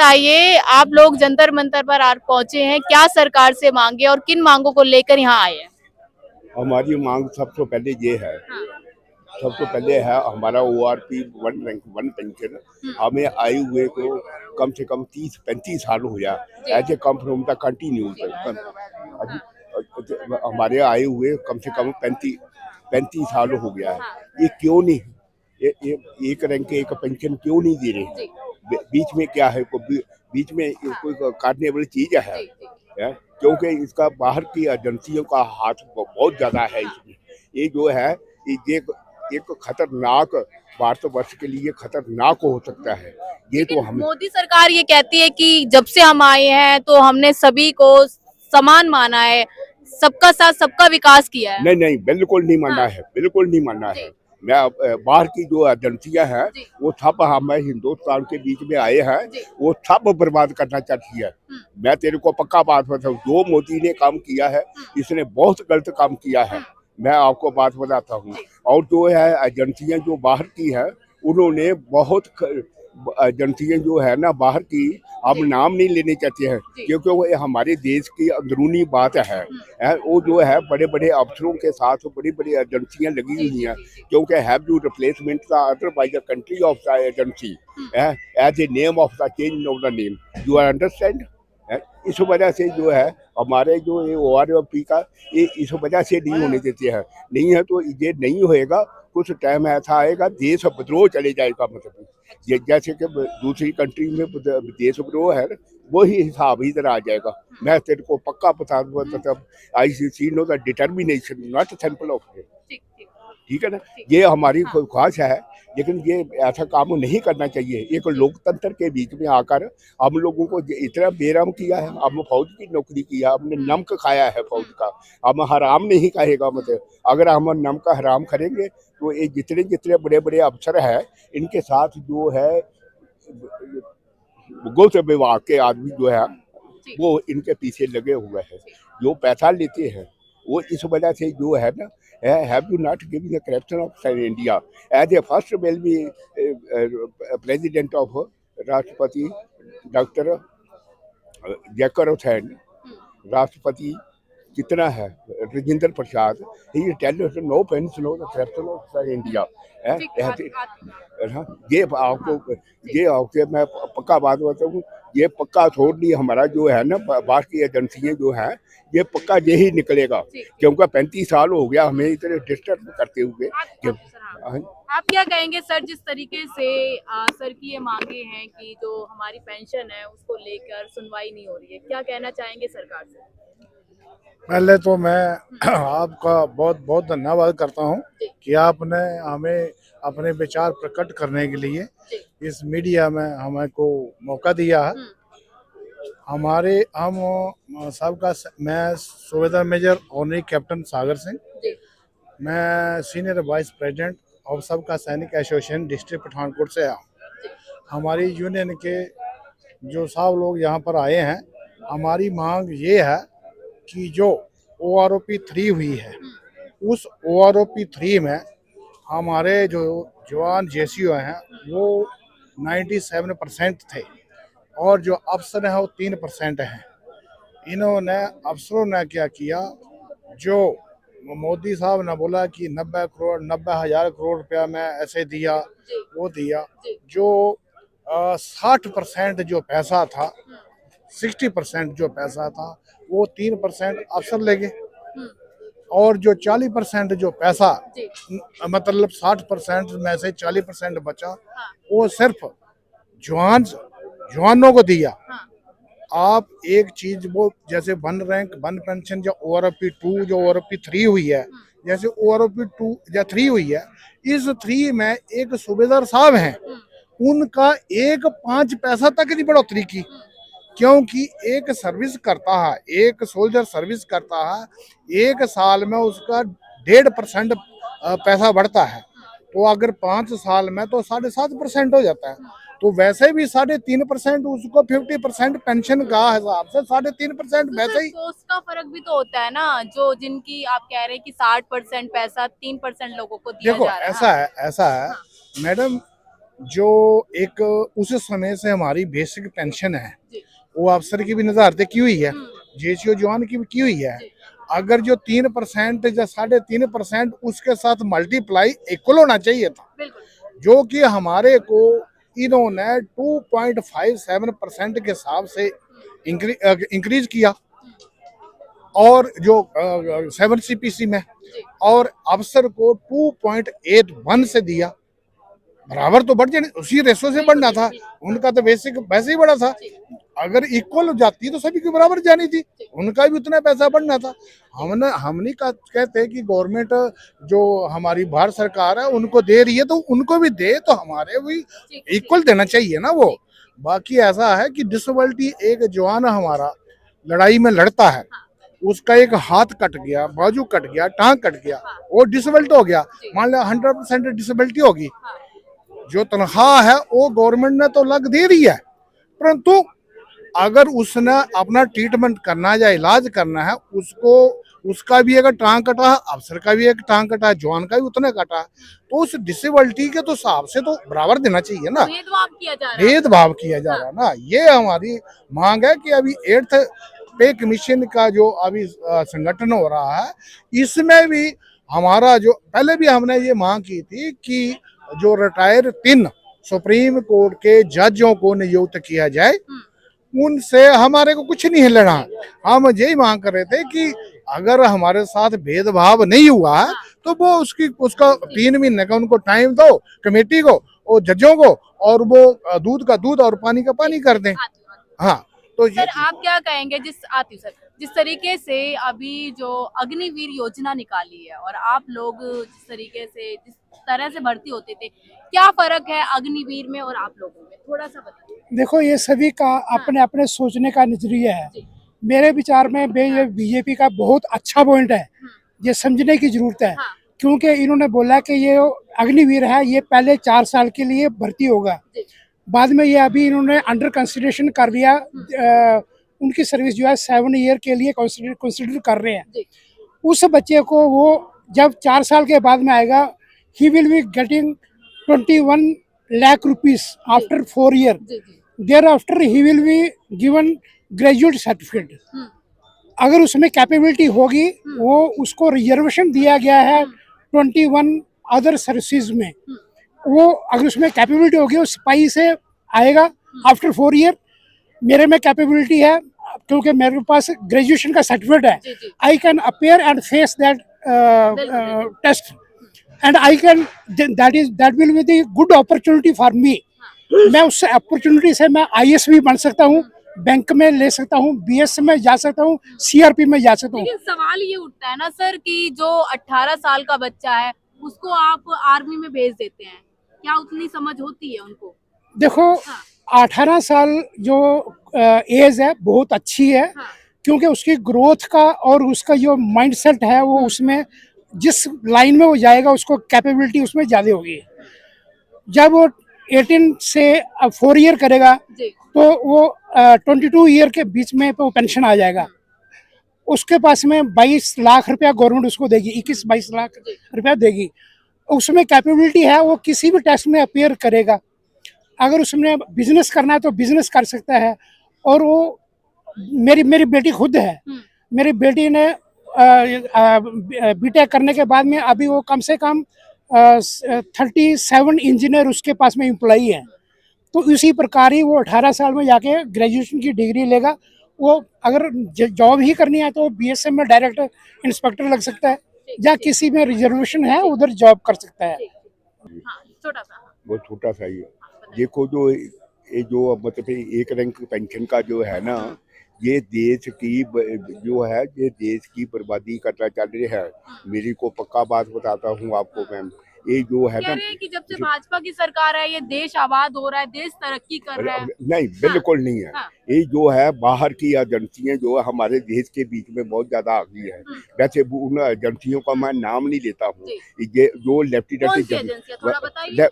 बताइए, आप लोग जंतर मंतर पर आज पहुंचे हैं, क्या सरकार से मांगे और किन मांगों को लेकर यहाँ आए हैं? हमारी मांग सबसे पहले ये है, हाँ। सबसे पहले है हमारा ORP one rank one pension हमें आए हुए को कम से कम 30-35 साल हो गया। ऐसे कम फ्रॉम द कंटिन्यूस हाँ। हमारे आए हुए कम से कम 35 साल हो गया है। ये क्यों नहीं, ये एक रैंक एक पेंशन क्यों नहीं दे रहे? बीच में क्या है, बीच में कोई काटने वाली चीज है? क्योंकि इसका बाहर की एजेंसियों का हाथ बहुत ज्यादा है इसमें। ये जो है ये एक खतरनाक, भारतवर्ष के लिए खतरनाक हो सकता है। ये तो लेकिन हम मोदी सरकार ये कहती है कि जब से हम आए हैं तो हमने सभी को समान माना है, सबका साथ सबका विकास किया है। नहीं नहीं, बिल्कुल नहीं मानना हाँ। है, बिल्कुल नहीं मानना जी। है। मैं बाहर की जो एजेंसियां हैं जी। वो सब हमें हिंदुस्तान के बीच में आए हैं, जी। वो सब बर्बाद करना चाहती है। मैं तेरे को पक्का बात बताऊं, जो मोदी ने काम किया है इसने बहुत गलत काम किया है। मैं आपको बात बताता हूँ। और जो है एजेंसियां जो बाहर की है उन्होंने बहुत एजेंसियां जो है ना बाहर की, हम नाम नहीं लेने चाहते हैं क्योंकि वो हमारे देश की अंदरूनी बात है। वो जो है बड़े बड़े अफसरों के साथ बड़ी बड़ी एजेंसियां लगी हुई हैं, क्योंकि have you replacement the other by the country of the agency as a name of the change of the name, you are understand. इस वजह से जो है हमारे जो ये ORP का ये इस वजह से नहीं होने देते हैं। नहीं है तो ये नहीं होएगा, कुछ टाइम ऐसा आएगा देश विद्रोह चले जाएगा। मतलब ये जैसे कि दूसरी कंट्री में देश विद्रोह है, वही हिसाब इधर आ जाएगा। मैं तेरे को पक्का बता दूंगा, मतलब ICC know the determination not simple of it. ठीक है ना, ये हमारी ख्वाहिश है, लेकिन ये ऐसा काम नहीं करना चाहिए। एक लोकतंत्र के बीच में आकर हम लोगों को इतना बेरहम किया है। हम फौज की नौकरी किया, हमने नमक खाया है फौज का, हम हराम नहीं खाएगा। मतलब अगर हम नमक हराम करेंगे तो ये जितने जितने बड़े बड़े अफसर हैं इनके साथ जो है गोत्र विभाग के आदमी जो है वो इनके पीछे लगे हुए हैं, जो पैसा लेते हैं। वो इस वजह से जो है ना, have you not given the corruption of India as a first will be president of राष्ट्रपति डॉक्टर जयकर हुसैन, राष्ट्रपति कितना है Rajendra Prasad, he tell us no pens no the corruption of India. ये आपके मैं पक्का बात बताऊँ, ये पक्का छोड़ दी हमारा जो है ना बाहर की एजेंसियां जो है, ये पक्का यही निकलेगा, क्योंकि 35 साल हो गया हमें इतने डिस्टर्ब करते हुए। आप क्या कहेंगे सर, जिस तरीके से सर की ये मांगे हैं कि जो हमारी पेंशन है उसको लेकर सुनवाई नहीं हो रही है, क्या कहना चाहेंगे सरकार से? पहले तो मैं आपका बहुत बहुत धन्यवाद करता हूं कि आपने हमें अपने विचार प्रकट करने के लिए इस मीडिया में हमें को मौका दिया है। हम सबका, मैं सूबेदार major honorary captain Sagar Singh, मैं सीनियर वाइस प्रेसिडेंट ऑफ सबका सैनिक एसोसिएशन डिस्ट्रिक्ट पठानकोट से आया हूँ। हमारी यूनियन के जो सब लोग यहाँ पर आए हैं, हमारी मांग ये है कि जो ORP 3 हुई है, उस ORP 3 में हमारे जो जवान JCO हैं वो 97% थे और जो अफसर हैं वो 3% हैं। इन्होंने अफसरों ने क्या किया, जो मोदी साहब ने बोला कि 90,000 करोड़ रुपया मैं ऐसे दिया वो दिया, जो 60% जो पैसा था, 60% जो पैसा था वो 3% अफसर ले गए, और जो 40% जो पैसा, मतलब 60% में से 40% बचा, वो सिर्फ जवानों को दिया। आप एक चीज, वो जैसे वन रैंक वन पेंशन जो ORP 2 जो ORP 3 हुई है, जैसे ORP 2 या 3 हुई है, इस 3 में एक सूबेदार साहब हैं, उनका 5 पैसा तक नहीं बढ़ोतरी की, क्योंकि एक सर्विस करता है, एक सोल्जर सर्विस करता है, एक साल में उसका 1.5% पैसा बढ़ता है, तो अगर 5 साल में तो 7.5% हो जाता है। तो वैसे भी 3.5% उसको 50% पेंशन का हिसाब से 3.5% वैसे ही सोच का फर्क भी तो होता है ना, जो जिनकी आप कह रहे हैं कि 60% पैसा 3% लोगों को दिया देखो जा रहा है। ऐसा है मैडम, जो एक उस समय से हमारी बेसिक पेंशन है जी वो अफसर की भी नज़ारत की हुई है, हम्म जेसीओ जवान की भी की हुई है। जी अगर जो 3% या 3.5% उसके साथ मल्टीप्लाई इक्वल होना चाहिए था, बिल्कुल जो कि हमारे को इन्होंने 2.57% के हिसाब से इंक्रीज किया, और जो 7 CPC में, जी और अफसर को 2.81 से दिया। बराबर तो बढ़ जाने, उसी रेशो से बिल्कुल बढ़ना था। बिल्कुल उनका तो बेसिक वैसे ही बढ़ा था। जी अगर इक्वल हो जाती तो सभी की बराबर जानी थी, जी उनका भी उतना पैसा बढ़ना था। हम नहीं कहते कि गवर्नमेंट जो हमारी भारत सरकार है उनको दे रही है तो उनको भी दे, तो हमारे भी जी जी इक्वल देना चाहिए ना वो। जी बाकी ऐसा है कि डिसेबिलिटी, एक जवान हमारा लड़ाई में लड़ता है, हाँ उसका एक हाथ कट गया, बाजू कट गया, टांग कट गया, हाँ वो डिसेबिलिटी हो गया। जी मान लो 100% डिसेबिलिटी होगी, हाँ जो तनख्वाह है वो गवर्नमेंट ने तो लग दे रही है, परंतु अगर उसने अपना ट्रीटमेंट करना या इलाज करना है, उसको उसका भी अगर टांग कटा है, अफसर का भी एक टांग कटा है, जवान का भी उतना कटा है, तो उस डिसेबिलिटी के तो हिसाब से तो बराबर देना चाहिए ना। भेदभाव किया जा रहा है भेदभाव किया जा हाँ रहा है ना, ये हमारी मांग है कि अभी 8th पे कमीशन का जो अभी संगठन हो रहा है, इसमें भी हमारा जो पहले भी हमने ये मांग की थी कि जो रिटायर 3 सुप्रीम कोर्ट के जजों को नियुक्त किया जाए, उनसे हमारे को कुछ नहीं लेना। हम यही मांग कर रहे थे कि अगर हमारे साथ भेदभाव नहीं हुआ है तो वो उसका 3 महीने का उनको टाइम दो कमेटी को और जजों को, और वो दूध का दूध और पानी का पानी कर दें। आती हूँ, आती हूँ। हाँ, तो ये सर आप क्या कहेंगे जिस तरीके से अभी जो अग्निवीर योजना निकाली है और आप लोग जिस तरीके से जिस तरह से भर्ती होते थे, क्या फर्क है अग्निवीर में और आप लोगों में, थोड़ा सा बताइए। देखो ये सभी का अपने अपने सोचने का नजरिया है। जी मेरे विचार में ये बीजेपी का बहुत अच्छा पॉइंट है, हम्म, ये समझने की जरूरत है। हाँ क्योंकि इन्होंने बोला कि ये अग्निवीर है, ये पहले 4 साल के लिए भर्ती होगा, जी बाद में ये अभी इन्होंने अंडर कंसिडरेशन कर लिया। उनकी सर्विस जो है 7 ईयर के लिए कंसिडर कर रहे हैं। जी उस बच्चे को वो जब 4 साल के बाद में आएगा, he will be getting 21 lakh rupees after 4 year. जी जी thereafter he will be given graduate certificate। हम्म, अगर उसमें कैपेबिलिटी होगी, वो उसको रिजर्वेशन दिया गया है 21 अदर सर्विसेज में, वो अगर उसमें कैपेबिलिटी होगी वो सिपाही से आएगा आफ्टर 4 ईयर। मेरे में कैपेबिलिटी है क्योंकि मेरे पास ग्रेजुएशन का सर्टिफिकेट है, जी जी I can appear and face that बिल्कुल test, and I can that will be the good opportunity for me. मैं उस अपॉर्चुनिटी से मैं आईएएस भी बन सकता हूँ, बैंक में ले सकता हूँ, बीएस में जा सकता हूँ, सीआरपी में जा सकता हूँ। लेकिन सवाल ये उठता है ना सर कि जो 18 साल का बच्चा है उसको आप आर्मी में भेज देते हैं, क्या उतनी समझ होती है उनको? देखो हाँ 18 साल जो एज है बहुत अच्छी है, हाँ क्योंकि उसकी ग्रोथ का और उसका जो माइंडसेट है वो उसमें जिस लाइन में वो जाएगा उसको कैपेबिलिटी उसमें ज़्यादा होगी। जब वो 18 से 4 ईयर करेगा जी तो वो 22 ईयर के बीच में वो पेंशन आ जाएगा। उसके पास में 22 लाख रुपया गवर्नमेंट उसको देगी, 21-22 लाख रुपया देगी। उसमें कैपेबिलिटी है, वो किसी भी टेस्ट में अपेयर करेगा। अगर उसने बिजनेस करना है तो बिजनेस कर सकता है। और वो मेरी बेटी खुद है, मेरी बेटी ने बीटेक करने के बाद में अभी वो कम से कम 37 इंजीनियर उसके पास में एम्प्लॉई है। तो इसी प्रकार ही वो 18 साल में जाके ग्रेजुएशन की डिग्री लेगा। वो अगर जॉब ही करनी है तो बीएसएफ में डायरेक्ट इंस्पेक्टर लग सकता है, या किसी में रिजर्वेशन है उधर जॉब कर सकता है। हाँ छोटा सा वो छोटा सा ही है। देखो जो ये जो मतलब एक रैंक पेंशन का जो है ना, ये देश की जो है ये देश की बर्बादी करना चल रही है। मेरी को पक्का बात बताता हूँ आपको मैम, ये जो है कह ना, रहे हैं कि जब से भाजपा की सरकार है ये देश आबाद हो रहा है, देश तरक्की कर रहा है। नहीं बिल्कुल नहीं है। हाँ। ये जो है बाहर की एजेंसियां जो है हमारे देश के बीच में बहुत ज्यादा आ गई है। वैसे उन एजेंसियों का मैं नाम नहीं लेता हूँ। ये जो कौन सी एजेंसी है थोड़ा बताइए।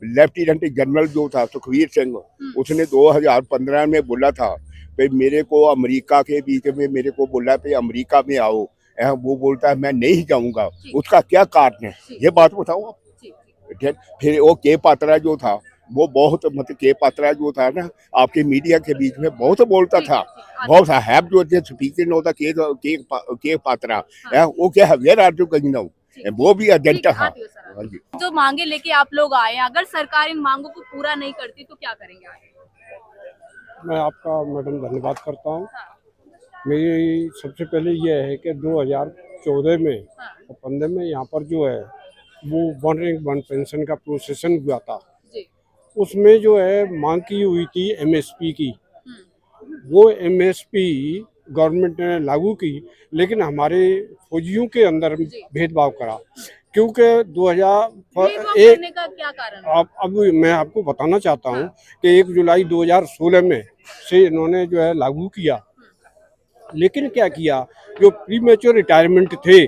लेफ्टिनेंट जनरल जो था सुखवीर सिंह, उसने 2015 में बोला था भाई मेरे को अमेरिका के बीच में मेरे को बोला भाई अमेरिका में आओ, वो बोलता है मैं नहीं जाऊंगा। उसका क्या कारण है ये बात बताओ आप। फिर वो के पात्रा जो था वो बहुत मतलब के पात्रा जो था ना आपके मीडिया के बीच में बहुत बोलता था, बहुत हैव जो थे स्पीकिंग होता के पात्रा वो क्या है where are you going now, वो भी एजेंडा था। हाँ जी। जो मांगे लेके आप लोग आए हैं, अगर सरकार इन मांगों को पूरा नहीं करती तो क्या करेंगे आगे? मैं आपका मैडम धन्यवाद करता हूँ। मेरी सबसे पहले ये है कि 2014 में और 15 में यहाँ पर जो है वो वन रैंक वन पेंशन का प्रोसेसन हुआ था। उसमें जो है मांग की हुई थी एमएसपी की, वो एमएसपी गवर्नमेंट ने लागू की, लेकिन हमारे फौजियों के अंदर भेदभाव करा, क्योंकि 2001 करने का क्या कारण है? अब मैं आपको बताना चाहता हूँ कि 1 जुलाई 2016 में से इन्होंने जो है लागू किया, लेकिन क्या किया, जो प्री मैच्योर रिटायरमेंट थे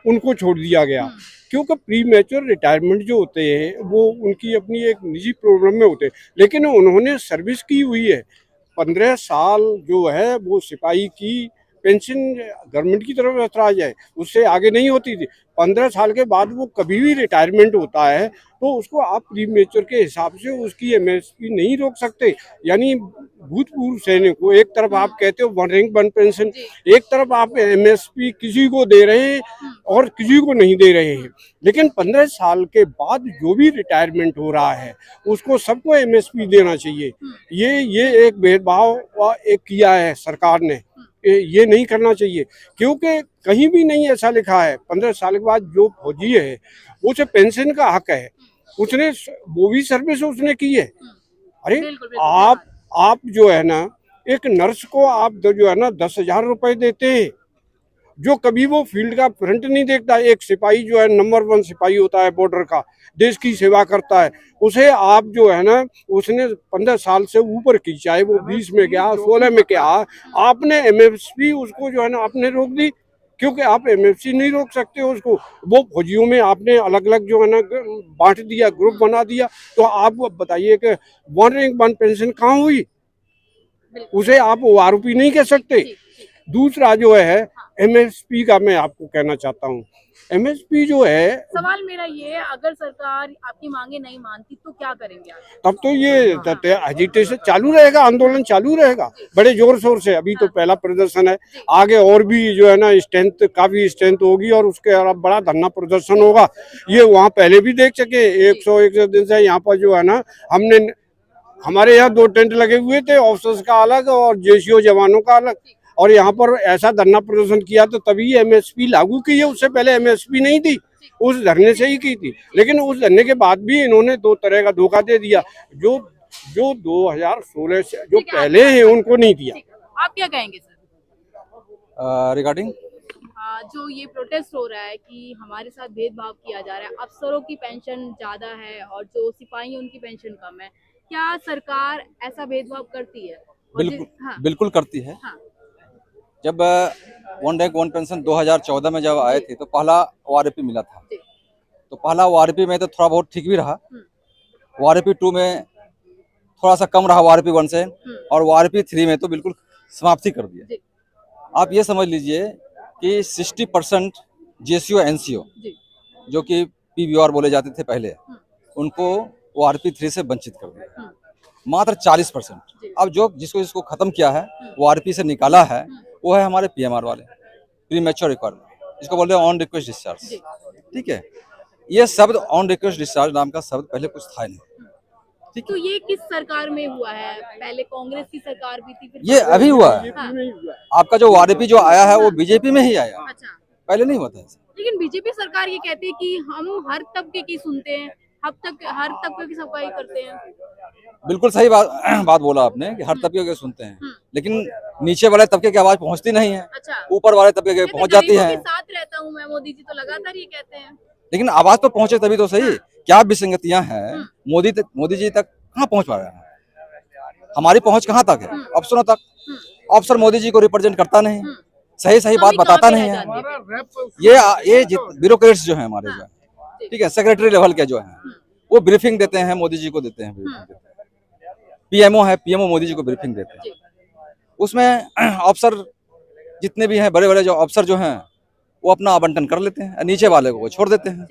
उनको छोड़ दिया गया, क्योंकि प्री मैच्योर रिटायरमेंट जो होते हैं वो उनकी अपनी एक निजी प्रॉब्लम में होते हैं, लेकिन उन्होंने सर्विस की हुई है 15 साल जो है वो सिपाही की पेंशन गवर्नमेंट की तरफ रखा जाए, उससे आगे नहीं होती थी। 15 साल के बाद वो कभी भी रिटायरमेंट होता है तो उसको आप प्री मेच्योर के हिसाब से उसकी एमएसपी नहीं रोक सकते। यानी भूतपूर्व सैनिक को एक तरफ आप कहते हो वन रैंक वन पेंशन, एक तरफ आप एमएसपी किसी को दे रहे हैं और किसी को नहीं दे रहे हैं, लेकिन 15 साल के बाद जो भी रिटायरमेंट हो रहा है उसको सबको एमएसपी देना चाहिए। ये एक भेदभाव एक किया है सरकार ने, ये नहीं करना चाहिए, क्योंकि कहीं भी नहीं ऐसा लिखा है 15 साल के बाद जो फौजी है उसे पेंशन का हक है, उसने वो भी सर्विस उसने की है। अरे आप जो है ना एक नर्स को आप जो है ना 10,000 रुपए देते हैं, जो कभी वो फील्ड का फ्रंट नहीं देखता। एक सिपाही जो है नंबर 1 सिपाही होता है बॉर्डर का, देश की सेवा करता है, उसे आप जो है ना उसने 15 साल से ऊपर की, चाहे वो 20 में क्या 16 में क्या, आपने एमएसपी उसको जो है ना आपने रोक दी, क्योंकि आप एमएसपी नहीं रोक सकते उसको। वो फौजियों में आपने अलग अलग जो है ना बांट दिया, ग्रुप बना दिया, तो आप बताइए कि वन रैंक वन पेंशन कहाँ हुई, उसे आप आरोपी नहीं कह सकते। दूसरा जो है एमएसपी का मैं आपको कहना चाहता हूँ, एमएसपी जो है, सवाल मेरा ये है, अगर सरकार आपकी मांगे नहीं मानती तो क्या करेंगे आप? तब तो ये एजिटेशन चालू रहेगा, आंदोलन चालू रहेगा बड़े जोर शोर से। अभी तो पहला प्रदर्शन है, आगे और भी जो है ना स्ट्रेंथ, काफी स्ट्रेंथ होगी और उसके अलावा बड़ा धरना प्रदर्शन होगा। ये वहाँ पहले भी देख सके, 101 दिन से यहाँ पर जो है ना हमारे यहाँ 2 टेंट लगे हुए थे, ऑफिसर्स का अलग और जेसीओ जवानों का अलग, और यहाँ पर ऐसा धरना प्रदर्शन किया तो तभी एमएसपी लागू की है, उससे पहले एमएसपी नहीं थी, उस धरने से ही की थी। लेकिन उस धरने के बाद भी इन्होंने 2 तरह का धोखा दे दिया, जो 2016 से जो पहले हैं उनको नहीं दिया। आप क्या कहेंगे सर रिगार्डिंग जो ये प्रोटेस्ट हो रहा है कि हमारे साथ भेदभाव किया जा रहा है, अफसरों की पेंशन ज्यादा है और जो सिपाही हैं उनकी पेंशन कम है, क्या सरकार ऐसा भेदभाव करती है? बिल्कुल करती है। जब वन रैंक वन पेंशन 2014 में जब आए थे तो पहला ओआरपी मिला था, तो पहला ओआरपी में तो थोड़ा बहुत ठीक भी रहा, ओआरपी 2 में थोड़ा सा कम रहा ओआरपी 1 से, और ओआरपी 3 में तो बिल्कुल समाप्ति कर दिया। आप ये समझ लीजिए कि 60% जेसीओ एनसीओ जो कि पीवीआर बोले जाते थे पहले, उनको ओआरपी 3 से वंचित कर दिया। मात्र 40% अब जिसको खत्म किया है, ओआरपी से निकाला है, वो है हमारे पीएमआर वाले, प्री मैच्योर रिक्वायरमेंट, जिसको बोलते हैं ऑन रिक्वेस्ट डिस्चार्ज। ठीक है, ये शब्द ऑन रिक्वेस्ट डिस्चार्ज नाम का शब्द पहले कुछ था नहीं। ठीक, तो ये किस सरकार में हुआ है? पहले कांग्रेस की सरकार भी थी, फिर ये अभी हुआ है। आपका जो ओआरपी जो आया है वो बीजेपी में ही आया, अच्छा, पहले नहीं हुआ था। लेकिन बीजेपी सरकार ये कहती है कि हम हर तबके की सुनते हैं, हर तबके की सफाई करते हैं। बिल्कुल सही बात बोला आपने कि हर तबके के सुनते हैं, लेकिन नीचे वाले तबके की आवाज पहुंचती नहीं है, अच्छा, ऊपर वाले तबके के पहुंच जाती है। साथ रहता हूं मैं, मोदी जी तो लगातार ये कहते हैं, लेकिन आवाज तो पहुंचे तभी तो सही। क्या विसंगतियां हैं, मोदी जी तक कहाँ पहुंच पा रहे हैं, हमारी पहुंच कहाँ तक है? अफसरों तक। अफसर मोदी जी को रिप्रेजेंट करता नहीं, सही बात बताता नहीं है। ये ब्यूरोक्रेट्स जो है हमारे जो है, ठीक है, सेक्रेटरी लेवल के जो है वो ब्रीफिंग देते हैं, मोदी जी को देते हैं। पीएमओ है, पीएमओ मोदी जी को ब्रीफिंग देते हैं। उसमें अफसर जितने भी हैं, बड़े बड़े जो अफसर जो हैं, वो अपना आवंटन कर लेते हैं, नीचे वाले को छोड़ देते हैं।